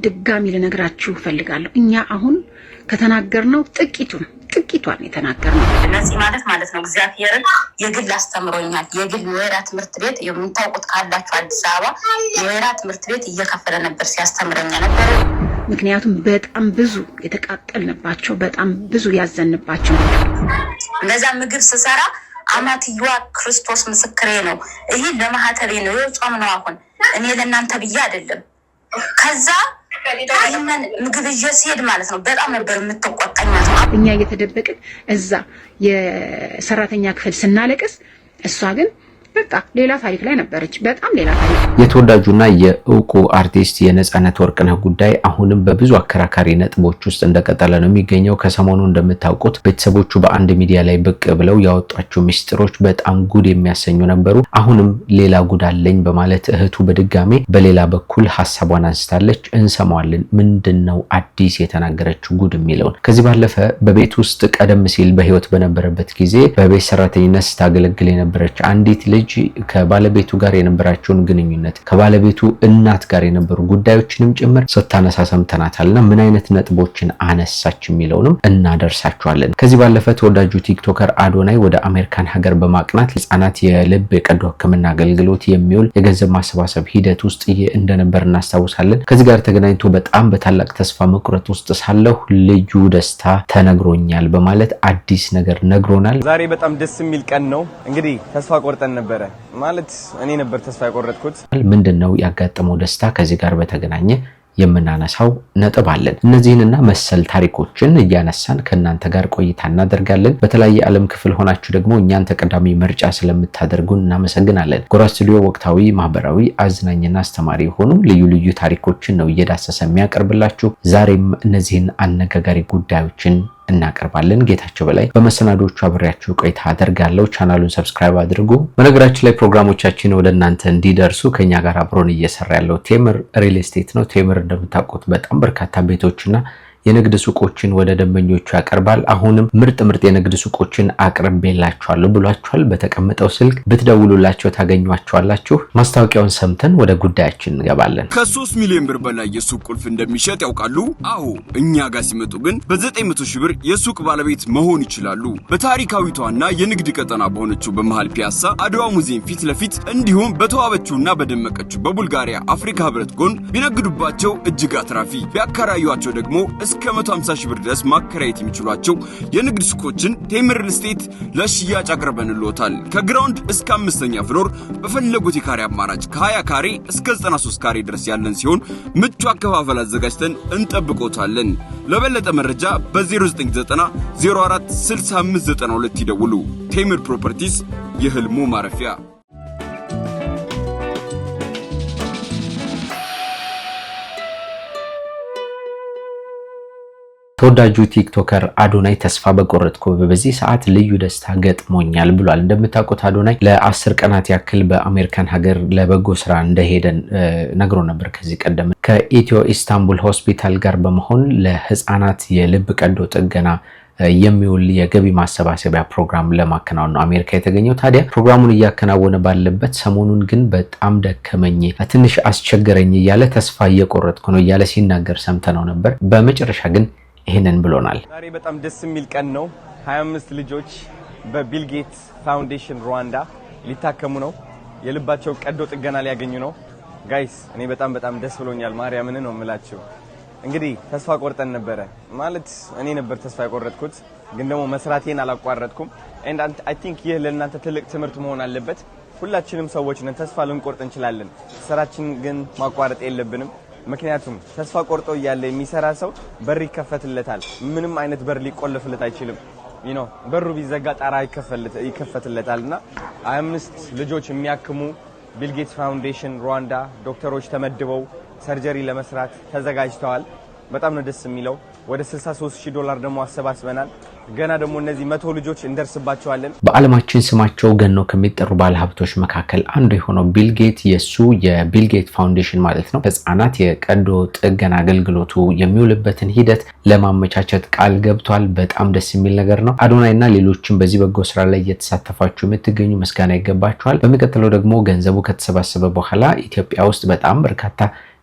ድጋሚ ልነግራችሁ ፈልጋለሁ። እኛ አሁን ከተናገርነው ጥቂቷን የተናገርነው እነዚህ ማለት ነው እግዚአብሔርን የግል አስተምሮኛል። የግል የወይራ ትምህርት ቤት የምታውቁት ካላችሁ አዲስ አበባ የወይራ ትምህርት ቤት እየከፈለ ነበር ሲያስተምረኛ ነበር። ምክንያቱም በጣም ብዙ የተቃጠልንባቸው በጣም ብዙ ያዘንባቸው ለዛ ምግብ ስሰራ አማትየዋ ክርስቶስ ምስክሬ ነው ይሄ ለማህተቤ ነው የጾም ነው አሁን እኔ ለእናንተ ብዬ አይደለም ከዛ ይሄንን ምግብ እየሲሄድ ማለት ነው በጣም ነበር የምትቆጣኝ ማለት ነው። እኛ እየተደበቅን እዛ የሰራተኛ ክፍል ስናለቅስ እሷ ግን በቃ ሌላ ታሪክ ላይ ነበረች። በጣም ሌላ ታሪክ። የተወዳጁና የእውቁ አርቲስት የነጻነት ወርቅነህ ጉዳይ አሁንም በብዙ አከራካሪ ነጥቦች ውስጥ እንደቀጠለ ነው የሚገኘው። ከሰሞኑ እንደምታውቁት ቤተሰቦቹ በአንድ ሚዲያ ላይ ብቅ ብለው ያወጧቸው ሚስጥሮች በጣም ጉድ የሚያሰኙ ነበሩ። አሁንም ሌላ ጉድ አለኝ በማለት እህቱ በድጋሜ በሌላ በኩል ሐሳቧን አንስታለች። እንሰማዋለን። ምንድነው አዲስ የተናገረችው ጉድ የሚለውን። ከዚህ ባለፈ በቤት ውስጥ ቀደም ሲል በህይወት በነበረበት ጊዜ በቤት ሰራተኝነት ስታገለግል የነበረች አንዲት ልጅ ከባለቤቱ ጋር የነበራቸውን ግንኙነት ከባለቤቱ እናት ጋር የነበሩ ጉዳዮችንም ጭምር ስታነሳ ሰምተናታልና ምን አይነት ነጥቦችን አነሳች የሚለውንም እናደርሳችኋለን። ከዚህ ባለፈ ተወዳጁ ቲክቶከር አዶናይ ወደ አሜሪካን ሀገር በማቅናት ህጻናት የልብ የቀዶ ህክምና አገልግሎት የሚውል የገንዘብ ማሰባሰብ ሂደት ውስጥ እንደነበር እናስታውሳለን። ከዚህ ጋር ተገናኝቶ በጣም በታላቅ ተስፋ መቁረጥ ውስጥ ሳለሁ ልዩ ደስታ ተነግሮኛል በማለት አዲስ ነገር ነግሮናል። ዛሬ በጣም ደስ የሚል ቀን ነው። እንግዲህ ተስፋ ቆርጠን ነበር ማለት እኔ ነበር ተስፋ ያቆረጥኩት። ምንድነው ያጋጠመው ደስታ? ከዚህ ጋር በተገናኘ የምናነሳው ነጥብ አለን። እነዚህንና መሰል ታሪኮችን እያነሳን ከናንተ ጋር ቆይታ እናደርጋለን። በተለያየ ዓለም ክፍል ሆናችሁ ደግሞ እኛን ተቀዳሚ ምርጫ ስለምታደርጉን እናመሰግናለን። ጎራ ስቱዲዮ ወቅታዊ፣ ማህበራዊ፣ አዝናኝና አስተማሪ የሆኑ ልዩ ልዩ ታሪኮችን ነው እየዳሰሰ የሚያቀርብላችሁ። ዛሬም እነዚህን አነጋጋሪ ጉዳዮችን እናቀርባለን። ጌታቸው በላይ በመሰናዶቹ አብሬያችሁ ቆይታ አደርጋለሁ። ቻናሉን ሰብስክራይብ አድርጉ። በነገራችን ላይ ፕሮግራሞቻችን ወደ እናንተ እንዲደርሱ ከኛ ጋር አብሮን እየሰራ ያለው ቴምር ሪል ስቴት ነው። ቴምር እንደምታውቁት በጣም በርካታ ቤቶችና የንግድ ሱቆችን ወደ ደንበኞቹ ያቀርባል። አሁንም ምርጥ የንግድ ሱቆችን አቅርቤላችኋለሁ ብሏችኋል። በተቀመጠው ስልክ ብትደውሉላቸው ታገኟቸዋላችሁ። ማስታወቂያውን ሰምተን ወደ ጉዳያችን እንገባለን። ከ3 ሚሊዮን ብር በላይ የሱቅ ቁልፍ እንደሚሸጥ ያውቃሉ? አዎ፣ እኛ ጋር ሲመጡ ግን በ900 ሺህ ብር የሱቅ ባለቤት መሆን ይችላሉ። በታሪካዊቷና የንግድ ቀጠና በሆነችው በመሃል ፒያሳ አድዋ ሙዚየም ፊት ለፊት እንዲሁም በተዋበችውና በደመቀችው በቡልጋሪያ አፍሪካ ህብረት ጎን ቢነግዱባቸው እጅግ አትራፊ ቢያከራዩአቸው ደግሞ እስከ 150 ሺህ ብር ድረስ ማከራየት የሚችሏቸው የንግድ ሱቆችን ቴምር ሪል ስቴት ለሽያጭ አቅርበንልዎታል። ከግራውንድ እስከ 5ኛ ፍሎር በፈለጉት የካሬ አማራጭ ከ20 ካሬ እስከ 93 ካሬ ድረስ ያለን ሲሆን ምቹ አከፋፈል አዘጋጅተን እንጠብቆታለን። ለበለጠ መረጃ በ0990 04 6592 ይደውሉ። ቴምር ፕሮፐርቲስ የህልሙ ማረፊያ። ተወዳጁ ቲክቶከር አዶናይ ተስፋ በቆረጥኩ በዚህ ሰዓት ልዩ ደስታ ገጥሞኛል ብሏል። እንደምታውቁት አዶናይ ለ10 ቀናት ያክል በአሜሪካን ሀገር ለበጎ ስራ እንደሄደን ነግሮ ነበር። ከዚህ ቀደም ከኢትዮ ኢስታንቡል ሆስፒታል ጋር በመሆን ለህፃናት የልብ ቀዶ ጥገና የሚውል የገቢ ማሰባሰቢያ ፕሮግራም ለማከናወን ነው አሜሪካ የተገኘው። ታዲያ ፕሮግራሙን እያከናወነ ባለበት ሰሞኑን ግን በጣም ደከመኝ፣ ትንሽ አስቸገረኝ እያለ ተስፋ እየቆረጥኩ ነው እያለ ሲናገር ሰምተነው ነበር። በመጨረሻ ግን ይሄንን ብሎናል። ዛሬ በጣም ደስ የሚል ቀን ነው። 25 ልጆች በቢል ጌትስ ፋውንዴሽን ሩዋንዳ ሊታከሙ ነው። የልባቸው ቀዶ ጥገና ሊያገኙ ነው። ጋይስ እኔ በጣም ደስ ብሎኛል። ማርያምን ነው የምላችሁ። እንግዲህ ተስፋ ቆርጠን ነበረ ማለት እኔ ነበር ተስፋ ያቆረጥኩት፣ ግን ደግሞ መስራቴን አላቋረጥኩም። and I think ይህ ለእናንተ ትልቅ ትምህርት መሆን አለበት። ሁላችንም ሰዎች ነን፣ ተስፋ ልንቆርጥ እንችላለን። ስራችን ግን ማቋረጥ የለብንም። ምክንያቱም ተስፋ ቆርጦ እያለ የሚሰራ ሰው በር ይከፈትለታል። ምንም አይነት በር ሊቆለፍለት አይችልም። በሩ ቢዘጋ ጣራ ይከፈትለታልና 25 ልጆች የሚያክሙ ቢል ጌትስ ፋውንዴሽን ሩዋንዳ ዶክተሮች ተመድበው ሰርጀሪ ለመስራት ተዘጋጅተዋል። በጣም ነው ደስ የሚለው። ወደ $63,000 ደግሞ አሰባስበናል። ገና ደግሞ እነዚህ 100 ልጆች እንደርስባቸዋለን። በዓለማችን ስማቸው ገኖ ከሚጠሩ ባለሀብቶች መካከል አንዱ የሆነው ቢል ጌት የሱ የቢል ጌት ፋውንዴሽን ማለት ነው ህፃናት የቀዶ ጥገና አገልግሎቱ የሚውልበትን ሂደት ለማመቻቸት ቃል ገብቷል። በጣም ደስ የሚል ነገር ነው። አዶናይና ሌሎችም በዚህ በጎ ስራ ላይ እየተሳተፋችሁ የምትገኙ ምስጋና ይገባችኋል። በሚቀጥለው ደግሞ ገንዘቡ ከተሰባሰበ በኋላ ኢትዮጵያ ውስጥ በጣም በርካታ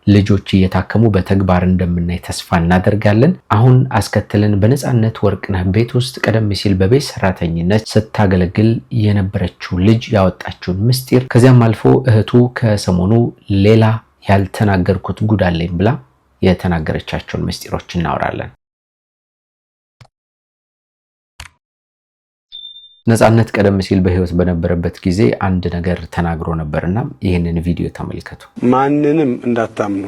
ልጆች እየታከሙ በተግባር እንደምናይ ተስፋ እናደርጋለን። አሁን አስከትለን በነጻነት ወርቅነህ ቤት ውስጥ ቀደም ሲል በቤት ሰራተኝነት ስታገለግል የነበረችው ልጅ ያወጣችውን ምስጢር ከዚያም አልፎ እህቱ ከሰሞኑ ሌላ ያልተናገርኩት ጉድ አለኝ ብላ የተናገረቻቸውን ምስጢሮች እናወራለን። ነጻነት ቀደም ሲል በህይወት በነበረበት ጊዜ አንድ ነገር ተናግሮ ነበርና ይህንን ቪዲዮ ተመልከቱ። ማንንም እንዳታምኑ፣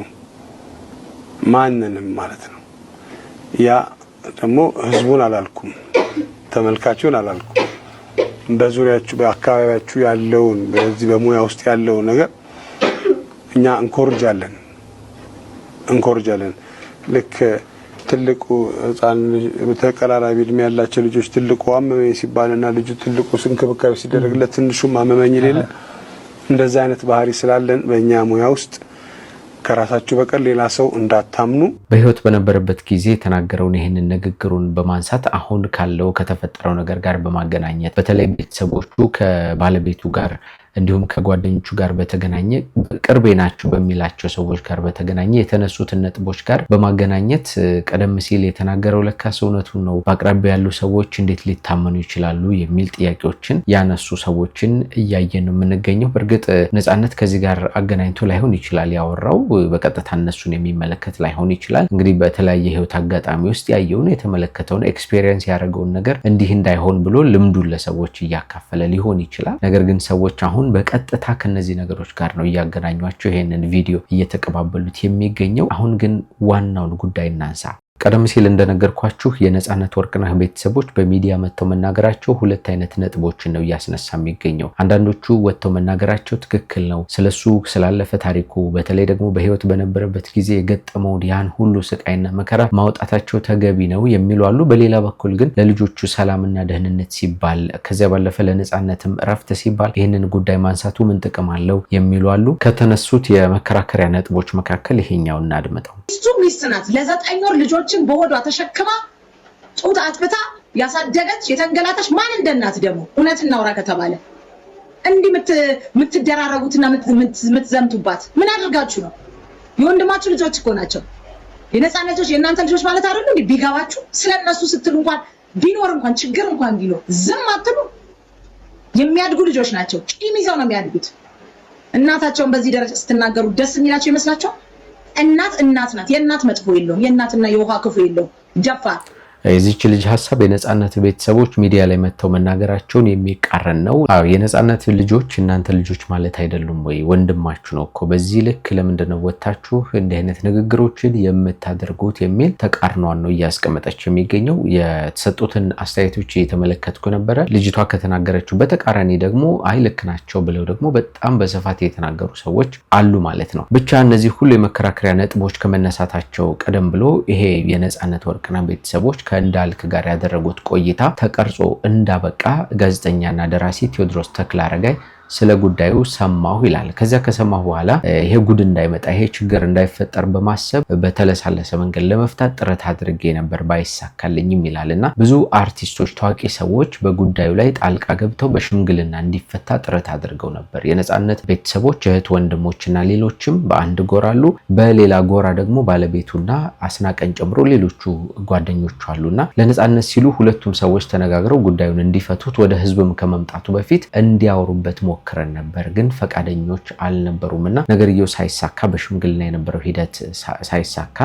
ማንንም ማለት ነው። ያ ደግሞ ህዝቡን አላልኩም፣ ተመልካቹን አላልኩም። በዙሪያችሁ በአካባቢያችሁ ያለውን በዚህ በሙያ ውስጥ ያለውን ነገር እኛ እንኮርጃለን። ልክ ትልቁ ህፃን ተቀራራቢ እድሜ ያላቸው ልጆች ትልቁ አመመኝ ሲባልና ልጁ ትልቁ እንክብካቤ ሲደረግለት ትንሹም አመመኝ ይላል። እንደዛ አይነት ባህሪ ስላለን በእኛ ሙያ ውስጥ ከራሳችሁ በቀር ሌላ ሰው እንዳታምኑ። በህይወት በነበረበት ጊዜ የተናገረውን ይህንን ንግግሩን በማንሳት አሁን ካለው ከተፈጠረው ነገር ጋር በማገናኘት በተለይ ቤተሰቦቹ ከባለቤቱ ጋር እንዲሁም ከጓደኞቹ ጋር በተገናኘ ቅርቤ ናቸው በሚላቸው ሰዎች ጋር በተገናኘ የተነሱትን ነጥቦች ጋር በማገናኘት ቀደም ሲል የተናገረው ለካስ እውነቱን ነው፣ በአቅራቢያ ያሉ ሰዎች እንዴት ሊታመኑ ይችላሉ የሚል ጥያቄዎችን ያነሱ ሰዎችን እያየን ነው የምንገኘው። በእርግጥ ነጻነት ከዚህ ጋር አገናኝቶ ላይሆን ይችላል ያወራው፣ በቀጥታ እነሱን የሚመለከት ላይሆን ይችላል። እንግዲህ በተለያየ ህይወት አጋጣሚ ውስጥ ያየውን የተመለከተውን ኤክስፔሪየንስ ያደረገውን ነገር እንዲህ እንዳይሆን ብሎ ልምዱን ለሰዎች እያካፈለ ሊሆን ይችላል። ነገር ግን ሰዎች አሁን በቀጥታ ከነዚህ ነገሮች ጋር ነው እያገናኟቸው ይሄንን ቪዲዮ እየተቀባበሉት የሚገኘው። አሁን ግን ዋናውን ጉዳይ እናንሳ። ቀደም ሲል እንደነገርኳችሁ የነጻነት ወርቅነህ ቤተሰቦች በሚዲያ መተው መናገራቸው ሁለት አይነት ነጥቦችን ነው እያስነሳ የሚገኘው። አንዳንዶቹ ወተው መናገራቸው ትክክል ነው፣ ስለሱ ስላለፈ ታሪኩ በተለይ ደግሞ በህይወት በነበረበት ጊዜ የገጠመውን ያን ሁሉ ስቃይና መከራ ማውጣታቸው ተገቢ ነው የሚሉ አሉ። በሌላ በኩል ግን ለልጆቹ ሰላምና ደህንነት ሲባል ከዚያ ባለፈ ለነጻነትም እረፍት ሲባል ይህንን ጉዳይ ማንሳቱ ምን ጥቅም አለው የሚሉ አሉ። ከተነሱት የመከራከሪያ ነጥቦች መካከል ይሄኛውን እናድምጠው። ሚስት ናት። ለ9 ወር ልጆችን በሆዷ ተሸክማ ጡት አጥብታ ያሳደገች የተንገላታች ማን እንደናት ደግሞ እውነት እናውራ ከተባለ እንዲህ የምትደራረጉትና የምትዘምቱባት ምን አድርጋችሁ ነው? የወንድማችሁ ልጆች እኮ ናቸው። የነጻነት ልጆች የእናንተ ልጆች ማለት አይደሉ? እንዴ ቢገባችሁ ስለነሱ ስትሉ እንኳን ቢኖር እንኳን ችግር እንኳን ቢኖር ዝም አትሉ። የሚያድጉ ልጆች ናቸው። ቂም ይዘው ነው የሚያድጉት። እናታቸውን በዚህ ደረጃ ስትናገሩ ደስ የሚላቸው ይመስላችኋል? እናት ናት። የእናት መጥፎ የለውም። የእናትና የውሃ ክፉ የለውም። ጀፋር የዚች ልጅ ሐሳብ የነጻነት ቤተሰቦች ሚዲያ ላይ መተው መናገራቸውን የሚቃረን ነው። የነጻነት ልጆች እናንተ ልጆች ማለት አይደሉም ወይ? ወንድማችሁ ነው እኮ። በዚህ ልክ ለምንድነው ወጣችሁ እንዲህ አይነት ንግግሮችን የምታደርጉት የሚል ተቃርኗን ነው እያስቀመጠች የሚገኘው። የተሰጡትን አስተያየቶች እየተመለከትኩ ነበረ። ልጅቷ ከተናገረችው በተቃራኒ ደግሞ አይ ልክ ናቸው ብለው ደግሞ በጣም በስፋት የተናገሩ ሰዎች አሉ ማለት ነው። ብቻ እነዚህ ሁሉ የመከራከሪያ ነጥቦች ከመነሳታቸው ቀደም ብሎ ይሄ የነጻነት ወርቅነህ ቤተሰቦች ከእንዳልክ ጋር ያደረጉት ቆይታ ተቀርጾ እንዳበቃ ጋዜጠኛና ደራሲ ቴዎድሮስ ተክለአረጋይ ስለ ጉዳዩ ሰማሁ ይላል። ከዚያ ከሰማሁ በኋላ ይሄ ጉድ እንዳይመጣ ይሄ ችግር እንዳይፈጠር በማሰብ በተለሳለሰ መንገድ ለመፍታት ጥረት አድርጌ ነበር ባይሳካልኝም ይላልና ብዙ አርቲስቶች፣ ታዋቂ ሰዎች በጉዳዩ ላይ ጣልቃ ገብተው በሽምግልና እንዲፈታ ጥረት አድርገው ነበር። የነጻነት ቤተሰቦች እህት ወንድሞችና ሌሎችም በአንድ ጎራ አሉ። በሌላ ጎራ ደግሞ ባለቤቱና አስናቀን ጨምሮ ሌሎቹ ጓደኞቹ አሉና ለነጻነት ሲሉ ሁለቱም ሰዎች ተነጋግረው ጉዳዩን እንዲፈቱት ወደ ህዝብም ከመምጣቱ በፊት እንዲያወሩበት ሞክረን ነበር፣ ግን ፈቃደኞች አልነበሩምና ነገርየው ሳይሳካ በሽምግልና የነበረው ሂደት ሳይሳካ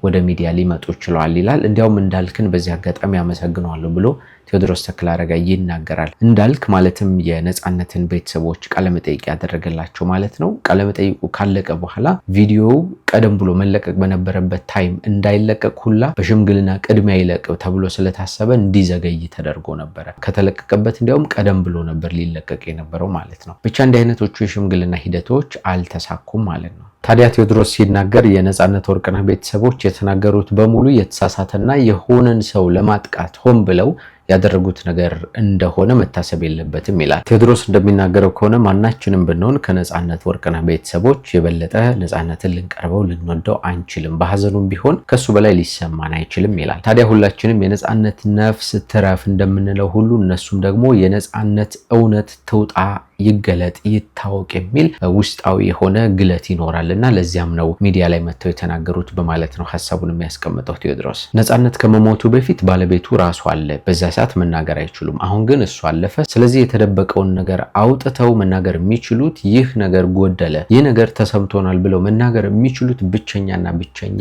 ወደ ሚዲያ ሊመጡ ችለዋል ይላል። እንዲያውም እንዳልክን በዚህ አጋጣሚ አመሰግናለሁ ብሎ ቴዎድሮስ ተክለአረጋይ ይናገራል። እንዳልክ ማለትም የነጻነትን ቤተሰቦች ቃለመጠይቅ ያደረገላቸው ማለት ነው። ቃለመጠይቁ ካለቀ በኋላ ቪዲዮው ቀደም ብሎ መለቀቅ በነበረበት ታይም እንዳይለቀቅ ሁላ በሽምግልና ቅድሚያ ይለቅ ተብሎ ስለታሰበ እንዲዘገይ ተደርጎ ነበረ። ከተለቀቀበት እንዲያውም ቀደም ብሎ ነበር ሊለቀቅ የነበረው ማለት ነው። ብቻ እንዲህ አይነቶቹ የሽምግልና ሂደቶች አልተሳኩም ማለት ነው። ታዲያ ቴዎድሮስ ሲናገር የነጻነት ወርቅነህ ቤተሰቦች የተናገሩት በሙሉ የተሳሳተና የሆነን ሰው ለማጥቃት ሆን ብለው ያደረጉት ነገር እንደሆነ መታሰብ የለበትም ይላል። ቴዎድሮስ እንደሚናገረው ከሆነ ማናችንም ብንሆን ከነጻነት ወርቅነህ ቤተሰቦች የበለጠ ነጻነትን ልንቀርበው ልንወደው አንችልም፣ በሐዘኑም ቢሆን ከሱ በላይ ሊሰማን አይችልም ይላል። ታዲያ ሁላችንም የነጻነት ነፍስ ትረፍ እንደምንለው ሁሉ እነሱም ደግሞ የነጻነት እውነት ትውጣ ይገለጥ ይታወቅ የሚል ውስጣዊ የሆነ ግለት ይኖራልና ለዚያም ነው ሚዲያ ላይ መተው የተናገሩት በማለት ነው ሐሳቡን የሚያስቀምጠው ቴዎድሮስ። ነጻነት ከመሞቱ በፊት ባለቤቱ ራሱ አለ። በዛ ሰዓት መናገር አይችሉም። አሁን ግን እሱ አለፈ። ስለዚህ የተደበቀውን ነገር አውጥተው መናገር የሚችሉት ይህ ነገር ጎደለ፣ ይህ ነገር ተሰምቶናል ብለው መናገር የሚችሉት ብቸኛና ብቸኛ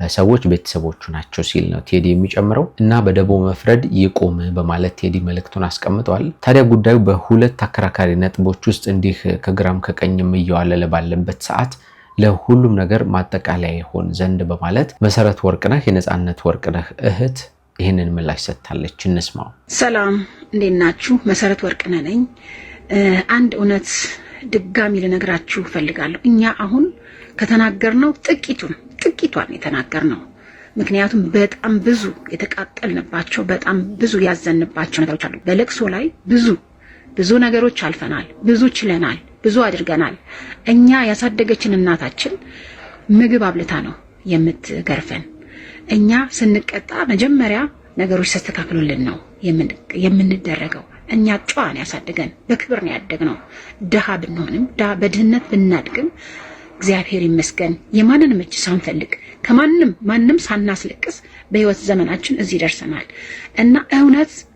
ሰዎች ቤተሰቦቹ ናቸው ሲል ነው ቴዲ የሚጨምረው። እና በደቦ መፍረድ ይቆም በማለት ቴዲ መልእክቱን አስቀምጧል። ታዲያ ጉዳዩ በሁለት አከራካሪ ነጥቦች ውስጥ እንዲህ ከግራም ከቀኝም እየዋለለ ባለበት ሰዓት ለሁሉም ነገር ማጠቃለያ ይሆን ዘንድ በማለት መሰረት ወርቅነህ የነጻነት ወርቅነህ እህት ይህንን ምላሽ ሰጥታለች። እንስማው። ሰላም እንዴት ናችሁ? መሰረት ወርቅነህ ነኝ። አንድ እውነት ድጋሚ ልነግራችሁ ፈልጋለሁ። እኛ አሁን ከተናገርነው ጥቂቷን የተናገርነው፣ ምክንያቱም በጣም ብዙ የተቃጠልንባቸው በጣም ብዙ ያዘንባቸው ነገሮች አሉ። በለቅሶ ላይ ብዙ ነገሮች አልፈናል፣ ብዙ ችለናል፣ ብዙ አድርገናል። እኛ ያሳደገችን እናታችን ምግብ አብልታ ነው የምትገርፈን። እኛ ስንቀጣ መጀመሪያ ነገሮች ተስተካክሉልን ነው የምንደረገው። እኛ ጨዋን ያሳደገን በክብር ነው ያደግነው። ድሃ ብንሆንም በድህነት ብናድግም እግዚአብሔር ይመስገን የማንንም እጅ ሳንፈልግ ማንም ሳናስለቅስ በህይወት ዘመናችን እዚህ ደርሰናል። እና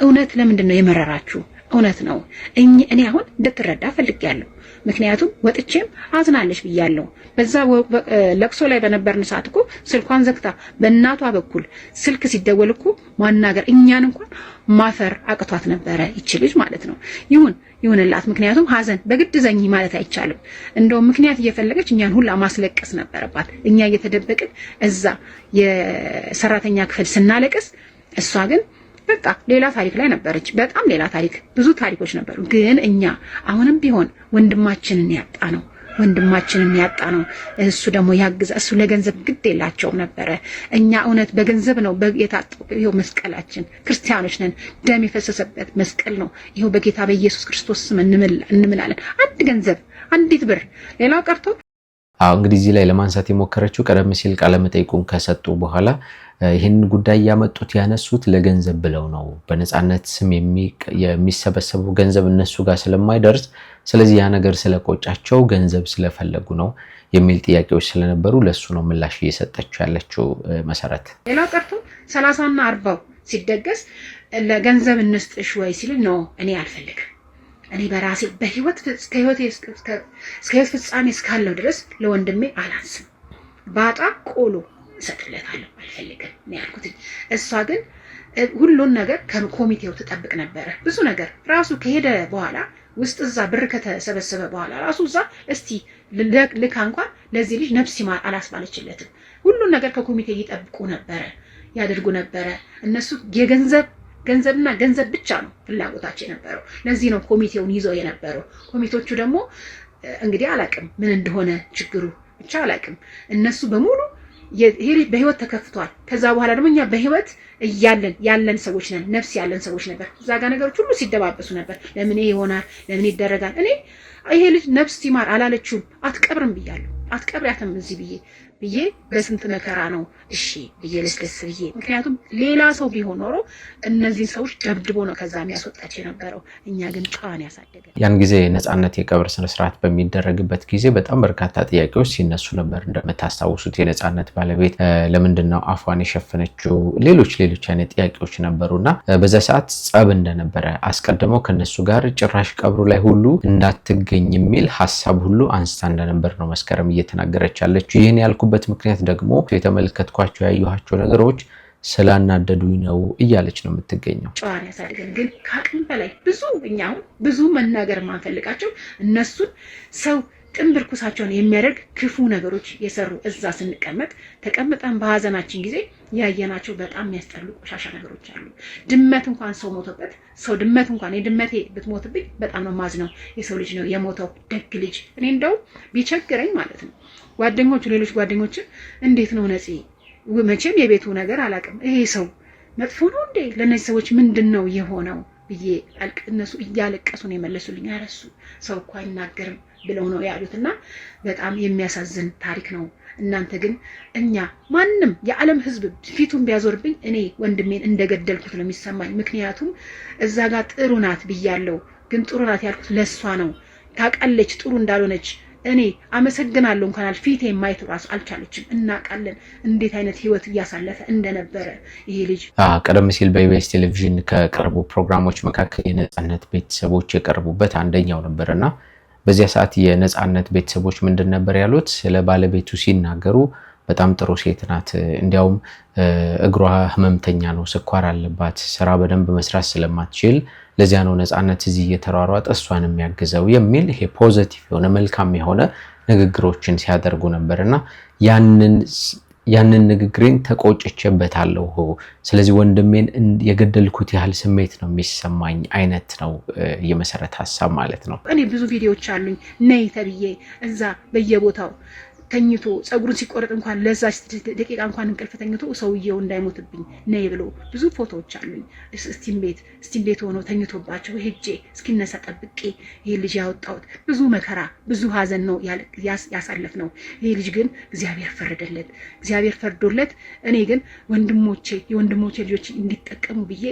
እውነት ለምንድን ነው የመረራችሁ? እውነት ነው። እኔ አሁን እንድትረዳ ፈልጌያለሁ። ምክንያቱም ወጥቼም አዝናለሽ ብያለሁ። በዛ ለቅሶ ላይ በነበርን ሰዓት እኮ ስልኳን ዘግታ በእናቷ በኩል ስልክ ሲደወል እኮ ማናገር እኛን እንኳን ማፈር አቅቷት ነበረ ይች ልጅ ማለት ነው። ይሁንላት። ምክንያቱም ሀዘን በግድ ዘኝ ማለት አይቻልም። እንደው ምክንያት እየፈለገች እኛን ሁላ ማስለቀስ ነበረባት። እኛ እየተደበቅን እዛ የሰራተኛ ክፍል ስናለቅስ፣ እሷ ግን በቃ ሌላ ታሪክ ላይ ነበረች። በጣም ሌላ ታሪክ፣ ብዙ ታሪኮች ነበሩ። ግን እኛ አሁንም ቢሆን ወንድማችንን ያጣ ነው። እሱ ደግሞ ያግዛ። እሱ ለገንዘብ ግድ የላቸውም ነበረ። እኛ እውነት በገንዘብ ነው የታጠው። ይሄው መስቀላችን፣ ክርስቲያኖች ነን፣ ደም የፈሰሰበት መስቀል ነው። ይሄው በጌታ በኢየሱስ ክርስቶስ ስም እንምላለን። አንድ ገንዘብ፣ አንዲት ብር፣ ሌላው ቀርቶ እንግዲህ እዚህ ላይ ለማንሳት የሞከረችው ቀደም ሲል ቃለ መጠይቁን ከሰጡ በኋላ ይህን ጉዳይ ያነሱት ለገንዘብ ብለው ነው። በነጻነት ስም የሚሰበሰበው ገንዘብ እነሱ ጋር ስለማይደርስ፣ ስለዚህ ያ ነገር ስለቆጫቸው ገንዘብ ስለፈለጉ ነው የሚል ጥያቄዎች ስለነበሩ ለሱ ነው ምላሽ እየሰጠችው ያለችው መሰረት። ሌላው ቀርቶ 30ና 40 ሲደገስ ለገንዘብ እንስጥሽ ወይ ሲል ነው እኔ አልፈልግም። እኔ በራሴ በህይወት እስከ ህይወት ፍጻሜ እስካለው ድረስ ለወንድሜ አላንስም። ባጣ ቆሎ እሰጥለታለሁ፣ አልፈልግም ነው ያልኩት። እሷ ግን ሁሉን ነገር ከኮሚቴው ትጠብቅ ነበረ። ብዙ ነገር ራሱ ከሄደ በኋላ ውስጥ እዛ ብር ከተሰበሰበ በኋላ ራሱ እዛ እስቲ ልካ እንኳን ለዚህ ልጅ ነፍስ ይማር አላስባለችለትም። ሁሉን ነገር ከኮሚቴ ይጠብቁ ነበረ፣ ያደርጉ ነበረ። እነሱ ገንዘብና ገንዘብ ብቻ ነው ፍላጎታቸው የነበረው። ለዚህ ነው ኮሚቴውን ይዘው የነበረው። ኮሚቴዎቹ ደግሞ እንግዲህ አላቅም ምን እንደሆነ ችግሩ ብቻ አላቅም። እነሱ በሙሉ በህይወት ተከፍቷል። ከዛ በኋላ ደግሞ እኛ በህይወት ያለን ሰዎች ነን፣ ነፍስ ያለን ሰዎች ነበር። እዛ ጋር ነገሮች ሁሉ ሲደባበሱ ነበር። ለምን ይሆናል? ለምን ይደረጋል? እኔ ይሄ ልጅ ነፍስ ይማር አላለችውም። አትቀብርም ብያለሁ። አትቀብሪያትም እዚህ ብዬ በስንት መከራ ነው እሺ ብዬ ለስለስ ብዬ። ምክንያቱም ሌላ ሰው ቢሆን ኖሮ እነዚህን ሰዎች ደብድቦ ነው ከዛ የሚያስወጣቸው የነበረው። እኛ ግን ጨዋን ያሳደገ። ያን ጊዜ ነጻነት የቀብር ስነስርዓት በሚደረግበት ጊዜ በጣም በርካታ ጥያቄዎች ሲነሱ ነበር። እንደምታስታውሱት የነጻነት ባለቤት ለምንድን ነው አፏን የሸፈነችው? ሌሎች አይነት ጥያቄዎች ነበሩና በዛ ሰዓት ጸብ እንደነበረ አስቀድመው ከነሱ ጋር ጭራሽ ቀብሩ ላይ ሁሉ እንዳትገኝ የሚል ሐሳብ ሁሉ አንስታ እንደነበር ነው መስከረም እየተናገረች ያለችው። ይህን ያልኩበት ምክንያት ደግሞ የተመለከትኳቸው ያዩኋቸው ነገሮች ስላናደዱኝ ነው እያለች ነው የምትገኘው። ጨዋን ያሳድገን። ግን ከአቅም በላይ ብዙ መናገር ማንፈልጋቸው እነሱን ሰው ጥንብር ኩሳቸውን የሚያደርግ ክፉ ነገሮች የሰሩ እዛ ተቀምጠን በሀዘናችን ጊዜ ያየናቸው በጣም የሚያስጠሉ ቆሻሻ ነገሮች አሉ። ድመት እንኳን ሰው ሞቶበት ድመት እንኳን የድመቴ ብትሞትብኝ በጣም ነው ማዝነው። የሰው ልጅ ነው የሞተው፣ ደግ ልጅ። እኔ እንደው ቢቸግረኝ ማለት ነው ሌሎች ጓደኞች እንዴት ነው ነፂ፣ መቼም የቤቱ ነገር አላውቅም፣ ይሄ ሰው መጥፎ ነው እንዴ? ለነዚህ ሰዎች ምንድነው የሆነው ብዬ እነሱ እያለቀሱ ነው የመለሱልኝ። አረሱ ሰው እኮ አይናገርም ብለው ነው ያሉትና በጣም የሚያሳዝን ታሪክ ነው። እናንተ ግን ማንም የዓለም ሕዝብ ፊቱን ቢያዞርብኝ እኔ ወንድሜን እንደገደልኩት ነው የሚሰማኝ። ምክንያቱም እዛ ጋር ጥሩ ናት ብያለሁ፣ ግን ጥሩ ናት ያልኩት ለሷ ነው። ታውቃለች ጥሩ እንዳልሆነች። እኔ አመሰግናለሁ እንኳን ፊቴ ማየት ራሱ አልቻለችም። እናውቃለን እንዴት አይነት ህይወት እያሳለፈ እንደነበረ ይሄ ልጅ። ቀደም ሲል በኢቢኤስ ቴሌቪዥን ከቀረቡ ፕሮግራሞች መካከል የነጻነት ቤተሰቦች የቀረቡበት አንደኛው ነበርና በዚያ ሰዓት የነጻነት ቤተሰቦች ምንድን ነበር ያሉት? ስለ ባለቤቱ ሲናገሩ በጣም ጥሩ ሴት ናት፣ እንዲያውም እግሯ ህመምተኛ ነው፣ ስኳር አለባት፣ ስራ በደንብ መስራት ስለማትችል ለዚያ ነው ነጻነት እዚህ እየተሯሯጠ እሷን የሚያግዘው የሚል ይሄ ፖዚቲቭ የሆነ መልካም የሆነ ንግግሮችን ሲያደርጉ ነበርና ያንን ንግግሬን ተቆጭቼበታለሁ። ስለዚህ ወንድሜን የገደልኩት ያህል ስሜት ነው የሚሰማኝ አይነት ነው የመሰረት ሀሳብ ማለት ነው። እኔ ብዙ ቪዲዮዎች አሉኝ ነይ ተብዬ እዛ በየቦታው ተኝቶ ጸጉሩን ሲቆረጥ እንኳን ለዛ ደቂቃ እንኳን እንቅልፍ ተኝቶ ሰውየው እንዳይሞትብኝ ነይ ብሎ ብዙ ፎቶዎች አሉኝ። ስቲም ቤት ሆኖ ተኝቶባቸው ሄጄ እስኪነሳ ጠብቄ ይሄ ልጅ ያወጣሁት ብዙ መከራ ብዙ ሀዘን ነው ያሳለፍ ነው። ይሄ ልጅ ግን እግዚአብሔር ፈረደለት። እግዚአብሔር ፈርዶለት እኔ ግን የወንድሞቼ ልጆች እንዲጠቀሙ ብዬ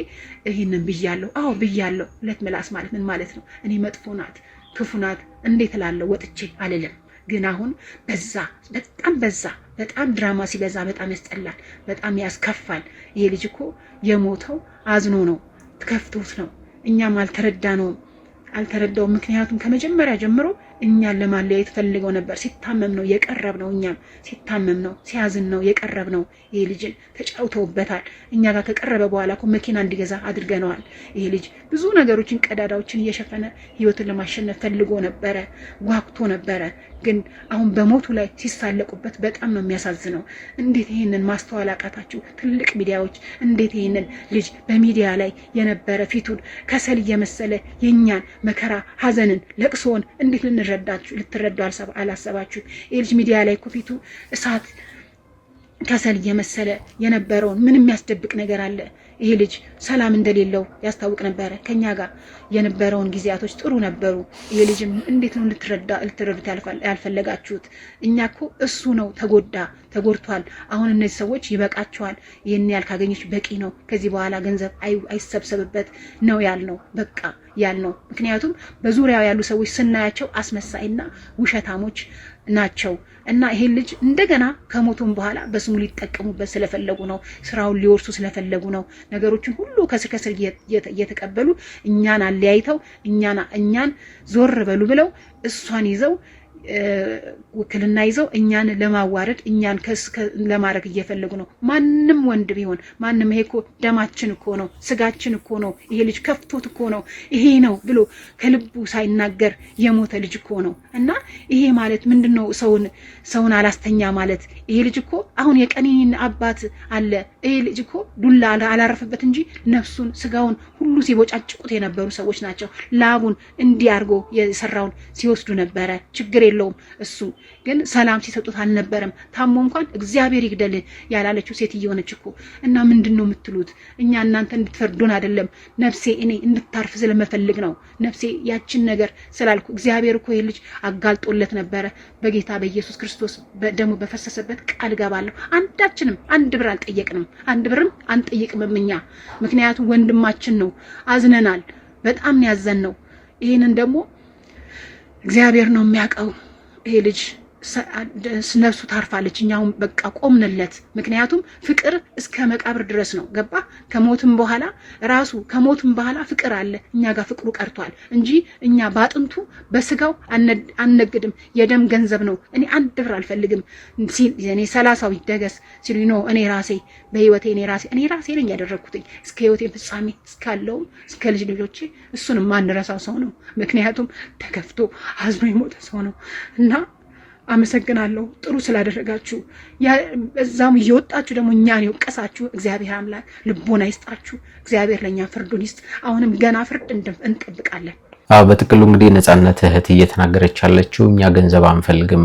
ይሄንን ብያለሁ። አዎ ብያለሁ። ሁለት ምላስ ማለት ምን ማለት ነው? እኔ መጥፎ ናት ክፉ ናት እንዴት እላለሁ? ወጥቼ አልልም። ግን አሁን በጣም ድራማ ሲበዛ በጣም ያስጠላል፣ በጣም ያስከፋል። ይሄ ልጅ እኮ የሞተው አዝኖ ነው፣ ተከፍቶት ነው። እኛም አልተረዳውም። ምክንያቱም ከመጀመሪያ ጀምሮ እኛን ለማለያየት ፈልገው ነበር። ሲታመም ነው የቀረብ ነው፣ እኛም ሲታመም ነው ሲያዝን ነው የቀረብ ነው። ይሄ ልጅን ተጫውተውበታል። እኛ ጋር ከቀረበ በኋላ እኮ መኪና እንዲገዛ አድርገነዋል። ይሄ ልጅ ብዙ ነገሮችን ቀዳዳዎችን እየሸፈነ ህይወትን ለማሸነፍ ፈልጎ ነበረ፣ ጓጉቶ ነበረ። ግን አሁን በሞቱ ላይ ሲሳለቁበት በጣም ነው የሚያሳዝነው። እንዴት ይሄንን ማስተዋል አቃታችሁ? ትልቅ ሚዲያዎች እንዴት ይሄንን ልጅ በሚዲያ ላይ የነበረ ፊቱን ከሰል እየመሰለ የኛን መከራ ሀዘንን ለቅሶን እንዴት ልትረዱ አላሰባችሁ? ይሄ ልጅ ሚዲያ ላይ እኮ ፊቱ እሳት ከሰል እየመሰለ የነበረውን ምን የሚያስደብቅ ነገር አለ? ይሄ ልጅ ሰላም እንደሌለው ያስታውቅ ነበረ። ከኛ ጋር የነበረውን ጊዜያቶች ጥሩ ነበሩ። ይሄ ልጅም እንዴት ነው ልትረዱት ያልፈለጋችሁት? እኛ እኮ እሱ ነው ተጎድቷል። አሁን እነዚህ ሰዎች ይበቃቸዋል። ይህን ያህል ካገኘች በቂ ነው። ከዚህ በኋላ ገንዘብ አይሰብሰብበት ነው ያልነው። በቃ ያልነው። ምክንያቱም በዙሪያው ያሉ ሰዎች ስናያቸው አስመሳይና ውሸታሞች ናቸው። እና ይሄን ልጅ እንደገና ከሞቱም በኋላ በስሙ ሊጠቀሙበት ስለፈለጉ ነው። ስራውን ሊወርሱ ስለፈለጉ ነው። ነገሮችን ሁሉ ከስር እየተቀበሉ እኛን አለያይተው እኛን ዞር በሉ ብለው እሷን ይዘው ውክልና ይዘው እኛን ለማዋረድ እኛን ለማድረግ እየፈለጉ ነው። ማንም ወንድ ቢሆን ማንም ይሄ እኮ ደማችን እኮ ነው፣ ስጋችን እኮ ነው። ይሄ ልጅ ከፍቶት እኮ ነው ይሄ ነው ብሎ ከልቡ ሳይናገር የሞተ ልጅ እኮ ነው። እና ይሄ ማለት ምንድነው? ሰውን አላስተኛ ማለት። ይሄ ልጅ እኮ አሁን የቀኒኒን አባት አለ። ይሄ ልጅ እኮ ዱላ አላረፈበት እንጂ ነፍሱን ስጋውን ሁሉ ሲቦጫጭቁት የነበሩ ሰዎች ናቸው። ላቡን እንዲያርጎ የሰራውን ሲወስዱ ነበረ። ችግር የለውም። እሱ ግን ሰላም ሲሰጡት አልነበረም። ታሞ እንኳን እግዚአብሔር ይግደልን ያላለችው ሴትዮ ነች እኮ። እና ምንድነው የምትሉት? እኛ እናንተ እንድትፈርዱን አይደለም። ነፍሴ እኔ እንድታርፍ ስለመፈልግ ነው። ነፍሴ ያችን ነገር ስላልኩ እግዚአብሔር እኮ ይልጅ አጋልጦለት ነበረ። በጌታ በኢየሱስ ክርስቶስ ደሙ በፈሰሰበት ቃል ገባለሁ። አንዳችንም አንድ ብር አልጠየቅንም፣ አንድ ብርም አንጠይቅም እኛ። ምክንያቱም ወንድማችን ነው። አዝነናል። በጣም ያዘን ነው። ይሄንን ደግሞ እግዚአብሔር ነው የሚያውቀው። ይሄ ልጅ ነፍሱ ታርፋለች። እኛውን በቃ ቆምንለት። ምክንያቱም ፍቅር እስከ መቃብር ድረስ ነው። ገባ? ከሞትም በኋላ ፍቅር አለ። እኛ ጋር ፍቅሩ ቀርቷል እንጂ እኛ ባጥንቱ በስጋው አንነግድም። የደም ገንዘብ ነው። እኔ አንድ ብር አልፈልግም። እኔ 30 ይደገስ ሲሉ ነው። እኔ ራሴ በህይወቴ እኔ ራሴ ነኝ ያደረኩትኝ እስከ ህይወቴ ፍጻሜ እስካለው እስከ ልጆቼ እሱን ማንረሳው ሰው ነው። ምክንያቱም ተከፍቶ አዝኖ የሞተ ሰው ነው። እና አመሰግናለሁ ጥሩ ስላደረጋችሁ። እዛም እየወጣችሁ ደግሞ እኛን የወቀሳችሁ እግዚአብሔር አምላክ ልቦና ይስጣችሁ። እግዚአብሔር ለኛ ፍርዱን ይስጥ። አሁንም ገና ፍርድ እንጠብቃለን። በጥቅሉ እንግዲህ ነጻነት እህት እየተናገረች ያለችው እኛ ገንዘብ አንፈልግም፣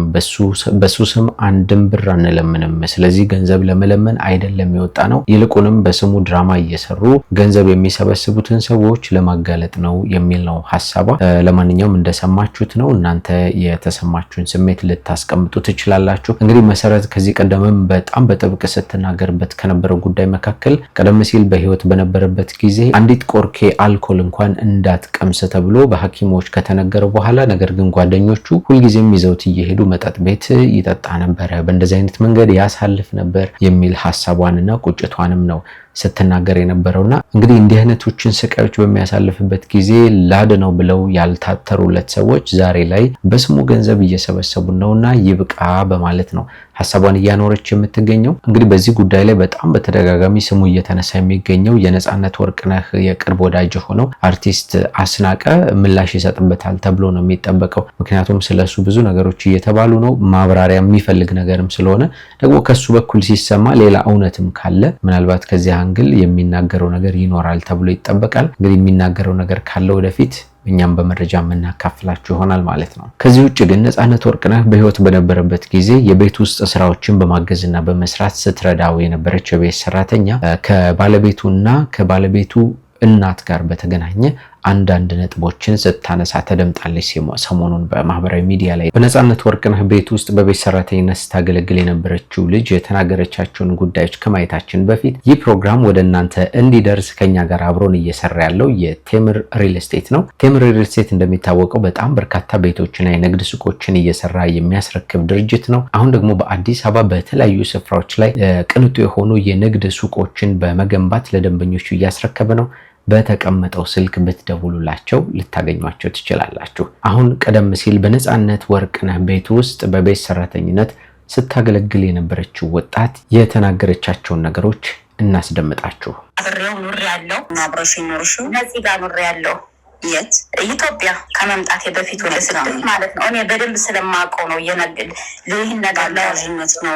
በሱ ስም አንድም ብር አንለምንም። ስለዚህ ገንዘብ ለመለመን አይደለም የወጣ ነው፣ ይልቁንም በስሙ ድራማ እየሰሩ ገንዘብ የሚሰበስቡትን ሰዎች ለማጋለጥ ነው የሚል ነው ሐሳቧ። ለማንኛውም እንደሰማችሁት ነው። እናንተ የተሰማችሁን ስሜት ልታስቀምጡ ትችላላችሁ። እንግዲህ መሰረት ከዚህ ቀደምም በጣም በጥብቅ ስትናገርበት ከነበረው ጉዳይ መካከል ቀደም ሲል በህይወት በነበረበት ጊዜ አንዲት ቆርኬ አልኮል እንኳን እንዳትቀምስ ተብሎ በሐኪሞች ከተነገረው በኋላ ነገር ግን ጓደኞቹ ሁልጊዜም ይዘውት እየሄዱ መጠጥ ቤት ይጠጣ ነበር፣ በእንደዚህ አይነት መንገድ ያሳልፍ ነበር የሚል ሐሳቧንና ቁጭቷንም ነው ስትናገር የነበረውና እንግዲህ እንዲህ አይነቶችን ስቃዮች በሚያሳልፍበት ጊዜ ላድነው ብለው ያልታተሩለት ሰዎች ዛሬ ላይ በስሙ ገንዘብ እየሰበሰቡ ነውና ይብቃ በማለት ነው ሐሳቧን እያኖረች የምትገኘው። እንግዲህ በዚህ ጉዳይ ላይ በጣም በተደጋጋሚ ስሙ እየተነሳ የሚገኘው የነጻነት ወርቅነህ የቅርብ ወዳጅ ሆነው አርቲስት አስናቀ ምላሽ ይሰጥበታል ተብሎ ነው የሚጠበቀው። ምክንያቱም ስለሱ ብዙ ነገሮች እየተባሉ ነው፣ ማብራሪያ የሚፈልግ ነገርም ስለሆነ ደግሞ ከሱ በኩል ሲሰማ ሌላ እውነትም ካለ ምናልባት ከዚህ አንግል የሚናገረው ነገር ይኖራል ተብሎ ይጠበቃል። እንግዲህ የሚናገረው ነገር ካለ ወደፊት እኛም በመረጃ የምናካፍላችሁ ይሆናል ማለት ነው። ከዚህ ውጭ ግን ነጻነት ወርቅነህ በህይወት በነበረበት ጊዜ የቤት ውስጥ ስራዎችን በማገዝና በመስራት ስትረዳው የነበረች የቤት ሰራተኛ ከባለቤቱና ከባለቤቱ እናት ጋር በተገናኘ አንዳንድ ነጥቦችን ስታነሳ ተደምጣለች ሰሞኑን በማህበራዊ ሚዲያ ላይ። በነጻነት ወርቅነህ ቤት ውስጥ በቤት ሰራተኝነት ስታገለግል የነበረችው ልጅ የተናገረቻቸውን ጉዳዮች ከማየታችን በፊት ይህ ፕሮግራም ወደ እናንተ እንዲደርስ ከኛ ጋር አብሮን እየሰራ ያለው የቴምር ሪል ስቴት ነው። ቴምር ሪል ስቴት እንደሚታወቀው በጣም በርካታ ቤቶችና የንግድ ሱቆችን እየሰራ የሚያስረክብ ድርጅት ነው። አሁን ደግሞ በአዲስ አበባ በተለያዩ ስፍራዎች ላይ ቅንጡ የሆኑ የንግድ ሱቆችን በመገንባት ለደንበኞቹ እያስረከበ ነው። በተቀመጠው ስልክ ብትደውሉላቸው ልታገኟቸው ትችላላችሁ። አሁን ቀደም ሲል በነጻነት ወርቅነህ ቤት ውስጥ በቤት ሰራተኝነት ስታገለግል የነበረችው ወጣት የተናገረቻቸውን ነገሮች እናስደምጣችሁ። አብሬው ኑር ያለው ማብረሽ ኑርሹ ነፂ ጋር ኑር ያለው የት ኢትዮጵያ ከመምጣቴ በፊት ወደ ስደት ማለት ነው። እኔ በደንብ ስለማውቀው ነው የነግል ለይህን ነገር ለጅነት ነው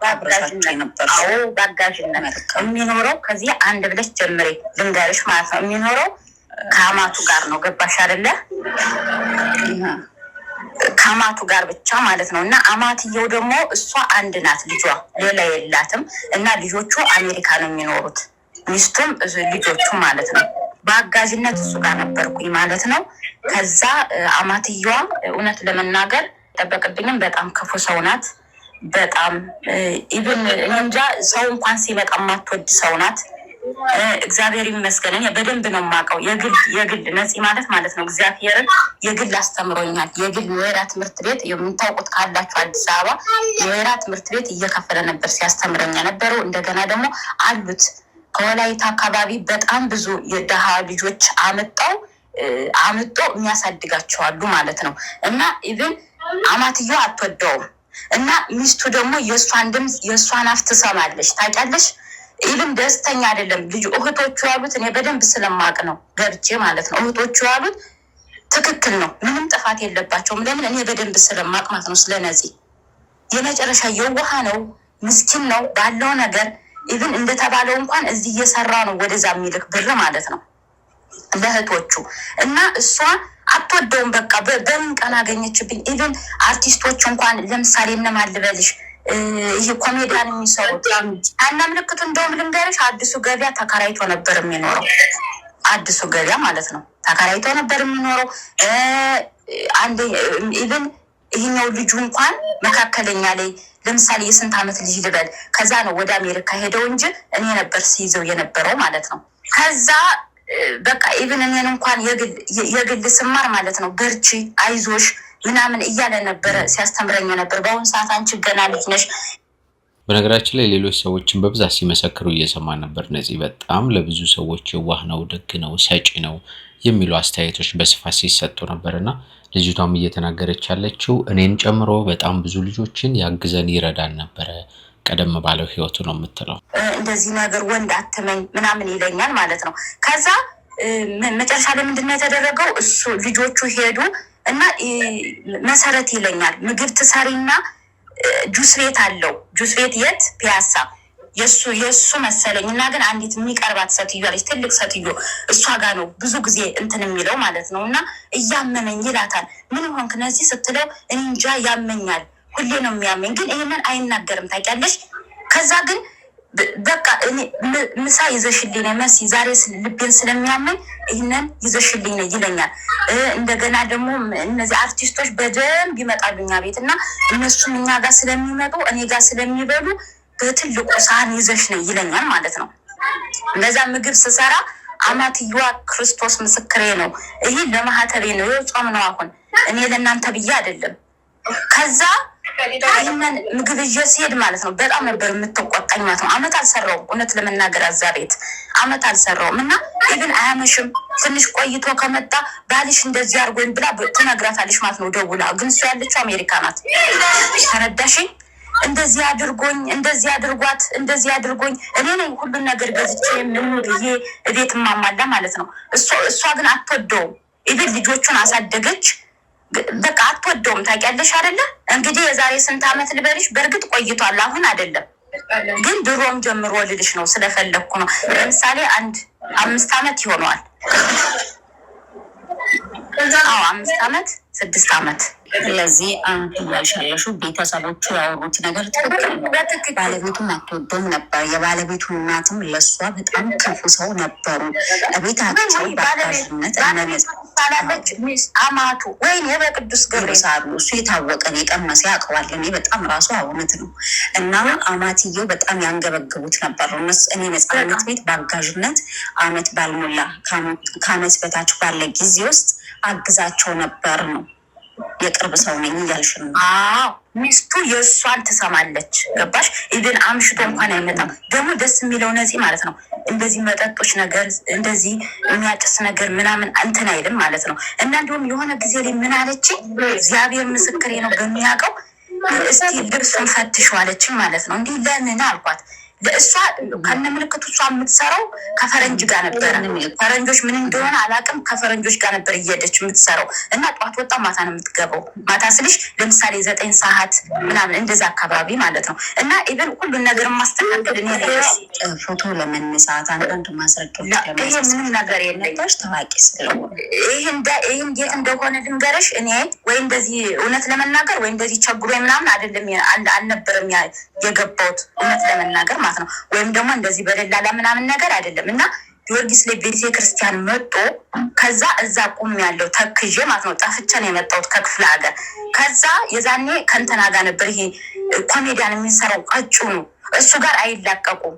አብራሽነት ነበር። አዎ ባጋዥነት የሚኖረው ከዚህ አንድ ብለሽ ጀምሬ ልንገርሽ ማለት ነው። የሚኖረው ከአማቱ ጋር ነው። ገባሽ አይደለ? ከአማቱ ጋር ብቻ ማለት ነው። እና አማትየው ደግሞ እሷ አንድ ናት፣ ልጇ ሌላ የላትም። እና ልጆቹ አሜሪካ ነው የሚኖሩት፣ ሚስቱም ልጆቹ ማለት ነው። በአጋዥነት እሱ ጋር ነበርኩኝ ማለት ነው። ከዛ አማትየዋ እውነት ለመናገር ጠበቅብኝም በጣም ክፉ ሰው ናት። በጣም ኢቭን እንጃ ሰው እንኳን ሲመጣ ማትወድ ሰው ናት። እግዚአብሔር ይመስገን እኔ በደንብ ነው የማውቀው። የግል ነፂ ማለት ነው። እግዚአብሔርን የግል አስተምሮኛል። የግል የወይራ ትምህርት ቤት የምታውቁት ካላችሁ አዲስ አበባ የወይራ ትምህርት ቤት እየከፈለ ነበር ሲያስተምረኛ ነበረው። እንደገና ደግሞ አሉት ከወላይታ አካባቢ በጣም ብዙ የደሃ ልጆች አምጦ የሚያሳድጋቸው አሉ ማለት ነው። እና ኢቭን አማትየው አትወደውም እና ሚስቱ ደግሞ የእሷን ድምፅ የእሷን አፍ ትሰማለች። ታውቂያለሽ? ኢቭን ደስተኛ አይደለም ልጁ። እህቶቹ ያሉት እኔ በደንብ ስለማቅ ነው ገብቼ ማለት ነው። እህቶቹ ያሉት ትክክል ነው፣ ምንም ጥፋት የለባቸውም። ለምን? እኔ በደንብ ስለማቅ ማለት ነው። ስለነዚህ የመጨረሻ የዋህ ነው፣ ምስኪን ነው ባለው ነገር ኢቭን እንደተባለው እንኳን እዚህ እየሰራ ነው ወደዛ የሚልክ ብር ማለት ነው ለእህቶቹ። እና እሷ አትወደውም። በቃ በምን ቀን አገኘችብኝ። ኢቭን አርቲስቶች እንኳን ለምሳሌ እነማን ልበልሽ፣ ይሄ ኮሜዲያን የሚሰሩት እና ምልክቱ እንደውም ልንገርሽ፣ አዲሱ ገበያ ተከራይቶ ነበር የሚኖረው። አዲሱ ገበያ ማለት ነው ተከራይቶ ነበር የሚኖረው። አንድ ኢቭን ይሄኛው ልጁ እንኳን መካከለኛ ላይ ለምሳሌ የስንት ዓመት ልጅ ልበል፣ ከዛ ነው ወደ አሜሪካ ሄደው እንጂ እኔ ነበር ሲይዘው የነበረው ማለት ነው። ከዛ በቃ ኢቭን እኔን እንኳን የግል ስማር ማለት ነው በርቺ አይዞሽ ምናምን እያለ ነበረ ሲያስተምረኝ ነበር። በአሁኑ ሰዓት አንቺ ገና ልጅ ነሽ። በነገራችን ላይ ሌሎች ሰዎችን በብዛት ሲመሰክሩ እየሰማን ነበር። እነዚህ በጣም ለብዙ ሰዎች የዋህ ነው፣ ደግ ነው፣ ሰጪ ነው የሚሉ አስተያየቶች በስፋት ሲሰጡ ነበርና ልጅቷም እየተናገረች ያለችው እኔን ጨምሮ በጣም ብዙ ልጆችን ያግዘን ይረዳን ነበረ ቀደም ባለው ህይወቱ ነው የምትለው። እንደዚህ ነገር ወንድ አትመኝ ምናምን ይለኛል ማለት ነው። ከዛ መጨረሻ ላይ ምንድነው የተደረገው? እሱ ልጆቹ ሄዱ እና መሰረት ይለኛል ምግብ ትሰሪና ጁስ ቤት አለው። ጁስ ቤት የት? ፒያሳ የሱ መሰለኝ እና ግን አንዲት የሚቀርባት ሴትዮ አለች፣ ትልቅ ሴትዮ። እሷ ጋር ነው ብዙ ጊዜ እንትን የሚለው ማለት ነው። እና እያመመኝ ይላታል። ምን ሆንክ ነዚህ ስትለው እኔ እንጃ ያመኛል፣ ሁሌ ነው የሚያመኝ፣ ግን ይሄንን አይናገርም ታውቂያለሽ። ከዛ ግን በቃ እኔ ምሳ ይዘሽልኝ ነው መሲ፣ ዛሬ ልቤን ስለሚያመኝ ይሄንን ይዘሽልኝ ነው ይለኛል። እንደገና ደግሞ እነዚህ አርቲስቶች በደንብ ይመጣሉ እኛ ቤት እና እነሱም እኛ ጋር ስለሚመጡ እኔ ጋር ስለሚበሉ በትልቁ ሳህን ይዘሽ ነው ይለኛል ማለት ነው። እንደዛ ምግብ ስሰራ አማትየዋ ክርስቶስ ምስክሬ ነው። ይሄ ለማህተቤ ነው የጾም ነው። አሁን እኔ ለእናንተ ብዬ አይደለም። ከዛ ይህንን ምግብ ይዤ ሲሄድ ማለት ነው በጣም ነበር የምትቆጣኝ ማለት ነው። አመት አልሰራውም እውነት ለመናገር እዛ ቤት አመት አልሰራውም። እና ኢቭን አያመሽም ትንሽ ቆይቶ ከመጣ ባልሽ እንደዚህ አድርጎኝ ብላ ትነግራታለች ማለት ነው ደውላ። ግን እሱ ያለችው አሜሪካ ናት። ተረዳሽኝ? እንደዚህ አድርጎኝ እንደዚህ አድርጓት እንደዚህ አድርጎኝ እኔ ነኝ ሁሉን ነገር ገዝቼ ምን ብዬ ቤት ማማላ ማለት ነው። እሷ ግን አትወደውም። ኢቭን ልጆቹን አሳደገች በቃ አትወደውም። ታውቂያለሽ አይደለ? እንግዲህ የዛሬ ስንት አመት ልበልሽ፣ በእርግጥ ቆይቷል አሁን አይደለም ግን ድሮም ጀምሮ ልልሽ ነው ስለፈለኩ ነው። ለምሳሌ 5 አመት ይሆነዋል። 5 አመት 6 አመት። ስለዚህ ያልሻለሹ ቤተሰቦቹ ያወሩት ነገር ትክክል ነው። ባለቤቱን አትወደውም ነበር። የባለቤቱ እናትም ለሷ በጣም ክፉ ሰው ነበሩ። ቤታቸው ባለቤትነት ሳላለች ሚስ አማቱ ወይኔ በቅዱስ ገብርኤል አሉ። እሱ የታወቀን የቀመሰ ያውቀዋል። እኔ በጣም ራሱ እውነት ነው። እና አማትየው በጣም ያንገበግቡት ነበር። እኔ ነፃነት ቤት በአጋዥነት አመት ባልሞላ ከአመት በታች ባለ ጊዜ ውስጥ አግዛቸው ነበር ነው። የቅርብ ሰው ነኝ እያልሽ ነው። ሚስቱ የእሷን ትሰማለች። ገባሽ? ኢቭን አምሽቶ እንኳን አይመጣም። ደግሞ ደስ የሚለው ነፂ ማለት ነው እንደዚህ መጠጦች ነገር እንደዚህ የሚያጭስ ነገር ምናምን እንትን አይልም ማለት ነው። እና እንዲሁም የሆነ ጊዜ ላይ ምን አለችኝ፣ እግዚአብሔር ምስክሬ ነው በሚያውቀው እስቲ ልብሱን ፈትሽው አለችኝ ማለት ነው። እንዲህ ለምን አልኳት። ለእሷ ከነ ምልክቱ እሷ የምትሰራው ከፈረንጅ ጋር ነበረ። ፈረንጆች ምን እንደሆነ አላውቅም። ከፈረንጆች ጋር ነበር እየሄደች የምትሰራው እና ጠዋት ወጣ ማታ ነው የምትገባው። ማታ ስልሽ ለምሳሌ 9 ሰዓት ምናምን እንደዛ አካባቢ ማለት ነው። እና ኢቨን ሁሉን ነገር ማስተካከል እኔ ፎቶ ለመነሳት አንዳንድ ማስረጃዎች ይሄ ምንም ነገር የለሽ ታዋቂ ስለሆነ ይሄን እንዴት እንደሆነ ልንገርሽ። እኔ ወይ እንደዚህ እውነት ለመናገር ወይ እንደዚህ ቸግሮ ምናምን አይደለም አልነበረም የገባሁት እውነት ለመናገር ማለት ነው። ወይም ደግሞ እንደዚህ በደላላ ምናምን ነገር አይደለም። እና ጊዮርጊስ ላይ ቤተክርስቲያን መጥቶ ከዛ እዛ ቁም ያለው ተክዤ ማለት ነው። ጠፍቼ ነው የመጣሁት ከክፍለ ሀገር። ከዛ የዛኔ ከእንትና ጋር ነበር ይሄ ኮሜዲያን የሚሰራው ቀጭኑ እሱ ጋር አይላቀቁም።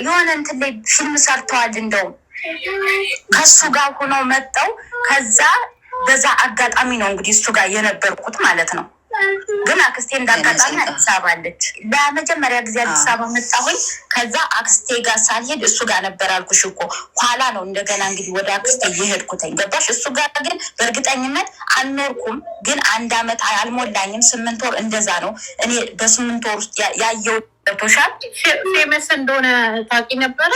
የሆነ እንትን ላይ ፊልም ሰርተዋል። እንደውም ከሱ ጋር ሆነው መጣው። ከዛ በዛ አጋጣሚ ነው እንግዲህ እሱ ጋር የነበርኩት ማለት ነው። ግን አክስቴ እንዳጋጣሚ አዲስ አበባ አለች። ለመጀመሪያ ጊዜ አዲስ አበባ መጣሁኝ። ከዛ አክስቴ ጋር ሳልሄድ እሱ ጋር ነበር አልኩሽ እኮ። ኋላ ነው እንደገና እንግዲህ ወደ አክስቴ እየሄድኩትኝ ገባሽ። እሱ ጋር ግን በእርግጠኝነት አልኖርኩም። ግን 1 አመት አልሞላኝም፣ 8 ወር እንደዛ ነው። እኔ በ8 ወር ውስጥ ያየው ቶሻል ፌመስ እንደሆነ ታውቂ ነበረ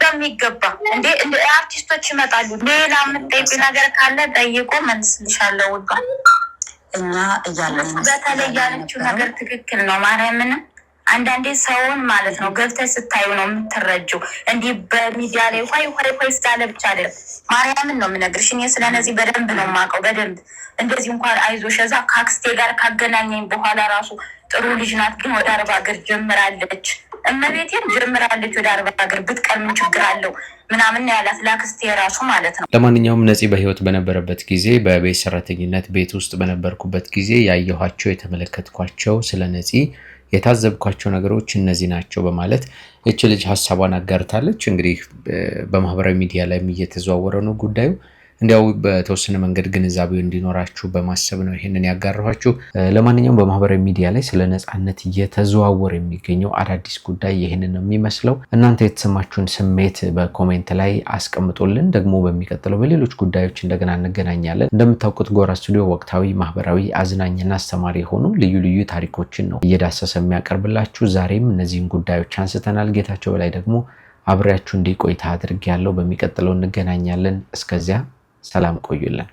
በሚገባ። እንደ አርቲስቶች ይመጣሉ። ሌላ የምትጠይቂ ነገር ካለ ጠይቆ መልስልሻለሁ ውዷ። እኛ እያለን በተለይ ያለችው ነገር ትክክል ነው። ማርያምንም አንዳንዴ ሰውን ማለት ነው ገብተሽ ስታዩ ነው የምትረጂው። እንዲህ በሚዲያ ላይ ሆይ ስላለ ብቻ አይደለም። ማርያምን ነው የምነግርሽ። እኔ ስለነዚህ በደንብ ነው የማውቀው በደንብ። እንደዚህ እንኳን አይዞሽ እዛ ከአክስቴ ጋር ካገናኘኝ በኋላ ራሱ ጥሩ ልጅ ናት። ግን ወደ 40 ሀገር ጀምራለች። እመቤቴን ጀምራለች ወደ 40 ሀገር ብትቀር ምን ችግር አለው ምናምን ያላት ላክስቴ ራሱ ማለት ነው። ለማንኛውም ነፂ በህይወት በነበረበት ጊዜ በቤት ሰራተኝነት ቤት ውስጥ በነበርኩበት ጊዜ ያየኋቸው የተመለከትኳቸው ስለ ነፂ የታዘብኳቸው ነገሮች እነዚህ ናቸው በማለት እቺ ልጅ ሐሳቧን አጋርታለች። እንግዲህ በማህበራዊ ሚዲያ ላይም እየተዘዋወረ ነው ጉዳዩ። እንዲያው በተወሰነ መንገድ ግንዛቤው እንዲኖራችሁ በማሰብ ነው ይሄንን ያጋራኋችሁ። ለማንኛውም በማህበራዊ ሚዲያ ላይ ስለ ነፃነት እየተዘዋወረ የሚገኘው አዳዲስ ጉዳይ ይሄንን ነው የሚመስለው። እናንተ የተሰማችሁን ስሜት በኮሜንት ላይ አስቀምጡልን። ደግሞ በሚቀጥለው በሌሎች ጉዳዮች እንደገና እንገናኛለን። እንደምታውቁት ጎራ ስቱዲዮ ወቅታዊ፣ ማህበራዊ፣ አዝናኝና አስተማሪ የሆኑ ልዩ ልዩ ታሪኮችን ነው እየዳሰሰ የሚያቀርብላችሁ። ዛሬም እነዚህን ጉዳዮች አንስተናል። ጌታቸው በላይ ደግሞ አብሬያችሁ እንዲቆይታ አድርጌያለሁ። በሚቀጥለው እንገናኛለን። እስከዚያ ሰላም ቆዩልን።